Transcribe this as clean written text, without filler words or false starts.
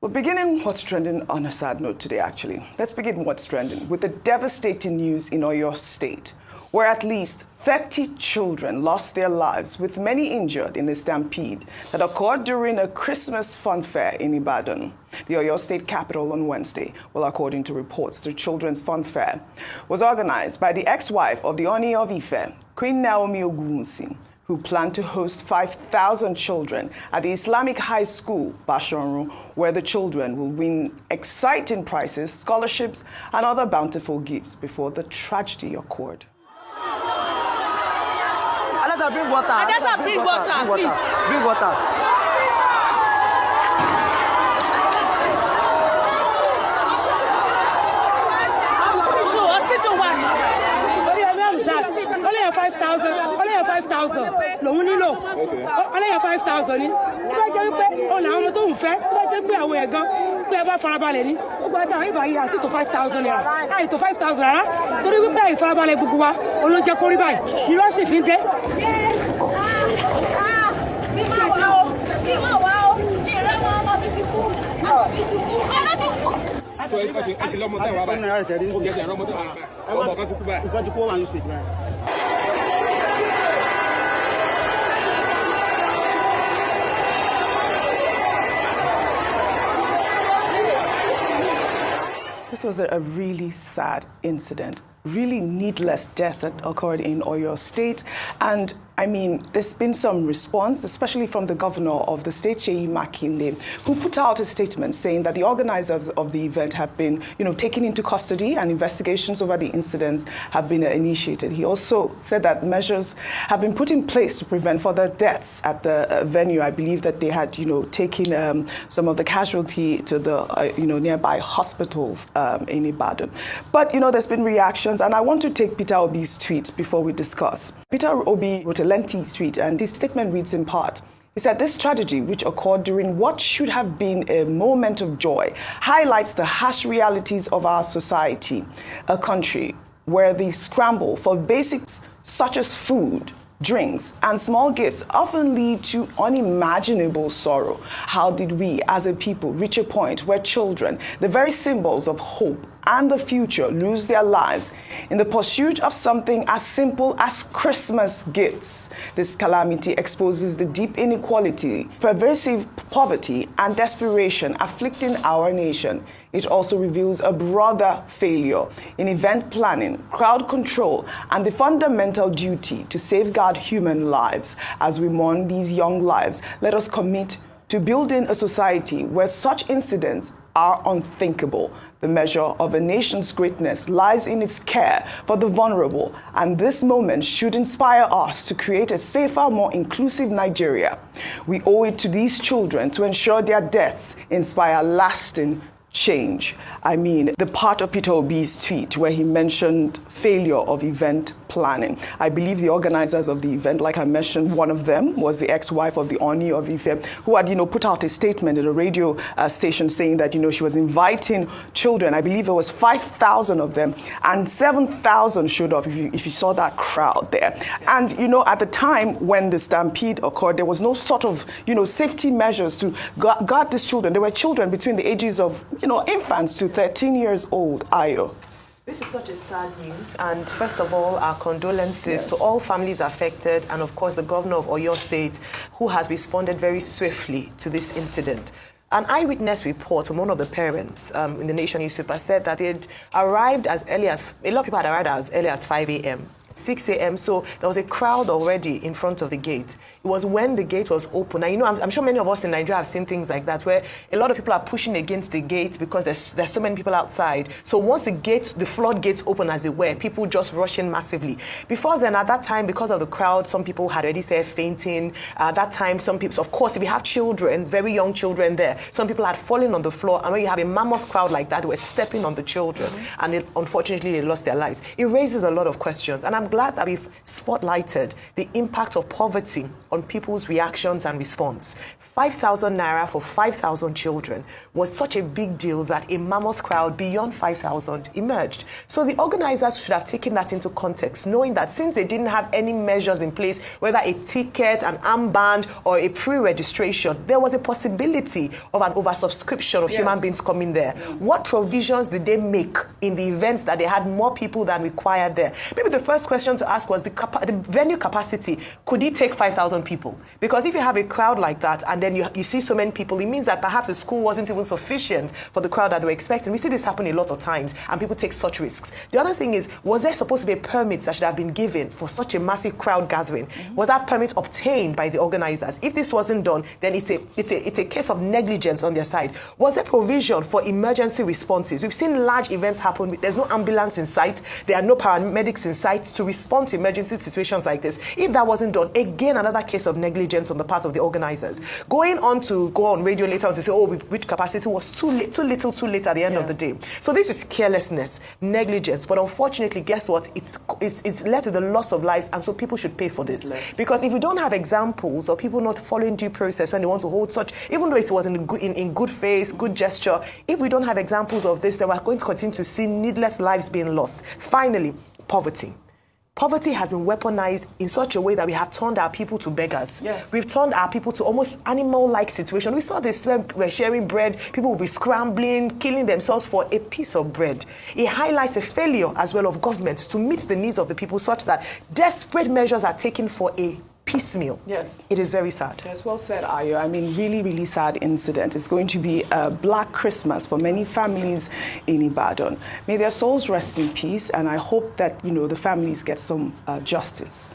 We're beginning What's Trending on a sad note today, actually. Let's begin What's Trending with the devastating news in Oyo State, where at least 30 children lost their lives, with many injured in a stampede that occurred during a Christmas funfair in Ibadan, the Oyo State capital, on Wednesday. Well, according to reports, the children's funfair was organized by the ex-wife of the Oni of Ife, Queen Naomi Ogunwusi, who planned to host 5,000 children at the Islamic High School, Bashorun, where the children will win exciting prizes, scholarships, and other bountiful gifts before the tragedy occurred. Bring water. Bring water, please. Bring water. Hospital one. Only 5,000. Only 5,000. Only 5,000. This was a really sad incident, really needless death that occurred in Oyo State. And I mean, there's been some response, especially from the governor of the state, Seyi Makinde, who put out a statement saying that the organizers of the event have been, taken into custody and investigations over the incidents have been initiated. He also said that measures have been put in place to prevent further deaths at the venue. I believe that they had, taken some of the casualty to the, nearby hospitals in Ibadan. But, there's been reactions, and I want to take Peter Obi's tweet before we discuss. Peter Obi wrote a lengthy tweet, and his statement reads in part. He said, "This tragedy, which occurred during what should have been a moment of joy, highlights the harsh realities of our society, a country where the scramble for basics such as food, drinks, and small gifts often lead to unimaginable sorrow. How did we, as a people, reach a point where children, the very symbols of hope and the future, lose their lives in the pursuit of something as simple as Christmas gifts? This calamity exposes the deep inequality, pervasive poverty, and desperation afflicting our nation. It also reveals a broader failure in event planning, crowd control, and the fundamental duty to safeguard human lives. As we mourn these young lives, let us commit to building a society where such incidents are unthinkable. The measure of a nation's greatness lies in its care for the vulnerable, and this moment should inspire us to create a safer, more inclusive Nigeria. We owe it to these children to ensure their deaths inspire lasting change." I mean, the part of Peter Obi's tweet where he mentioned failure of event planning. I believe the organizers of the event, like I mentioned, one of them was the ex-wife of the Oni of Ife, who had, put out a statement at a radio station saying that, she was inviting children. I believe there was 5,000 of them, and 7,000 showed up, if you saw that crowd there. And, at the time when the stampede occurred, there was no sort of, safety measures to guard these children. There were children between the ages of, infants to 13 years old. Ayo. This is such a sad news, and first of all, our condolences to all families affected, and of course the governor of Oyo State, who has responded very swiftly to this incident. An eyewitness report from one of the parents in the Nation newspaper said that it arrived as early as, a lot of people had arrived as early as 5 a.m. 6 a.m. So there was a crowd already in front of the gate. It was when the gate was open. And I'm sure many of us in Nigeria have seen things like that, where a lot of people are pushing against the gate because there's so many people outside. So once the floodgates open, as it were, people just rush in massively. Before then, at that time, because of the crowd, some people had already started fainting. At that time, some people, of course, if you have children, very young children there, some people had fallen on the floor. And when you have a mammoth crowd like that, they were stepping on the children. And unfortunately, they lost their lives. It raises a lot of questions. And I'm I'm glad that we've spotlighted the impact of poverty on people's reactions and response. 5,000 naira for 5,000 children was such a big deal that a mammoth crowd beyond 5,000 emerged. So the organizers should have taken that into context, knowing that since they didn't have any measures in place, whether a ticket, an armband, or a pre-registration, there was a possibility of an oversubscription of human beings coming there. What provisions did they make in the events that they had more people than required there? Maybe the first question to ask was the venue capacity. Could it take 5,000 people? Because if you have a crowd like that and then you see so many people, it means that perhaps the school wasn't even sufficient for the crowd that they were expecting. We see this happen a lot of times, and people take such risks. The other thing is, was there supposed to be a permit that should have been given for such a massive crowd gathering? Was that permit obtained by the organizers? If this wasn't done, then it's a case of negligence on their side. Was there provision for emergency responses? We've seen large events happen. There's no ambulance in sight. There are no paramedics in sight to respond to emergency situations like this. If that wasn't done, again, another case of negligence on the part of the organizers. Going on to go on radio later on to say, oh, we've reached capacity, was too late at the end of the day. So this is carelessness, negligence. But unfortunately, guess what? It's led to the loss of lives, and so people should pay for this. Because if we don't have examples of people not following due process when they want to hold such, even though it was in good faith, good gesture, if we don't have examples of this, then we're going to continue to see needless lives being lost. Finally, poverty. Poverty has been weaponized in such a way that we have turned our people to beggars. Yes. We've turned our people to almost animal-like situation. We saw this when we're sharing bread. People will be scrambling, killing themselves for a piece of bread. It highlights a failure as well of government to meet the needs of the people such that desperate measures are taken for a piecemeal. Yes. It is very sad. Yes, well said, Ayo. I mean, really, really sad incident. It's going to be a Black Christmas for many families in Ibadan. May their souls rest in peace, and I hope that, the families get some justice.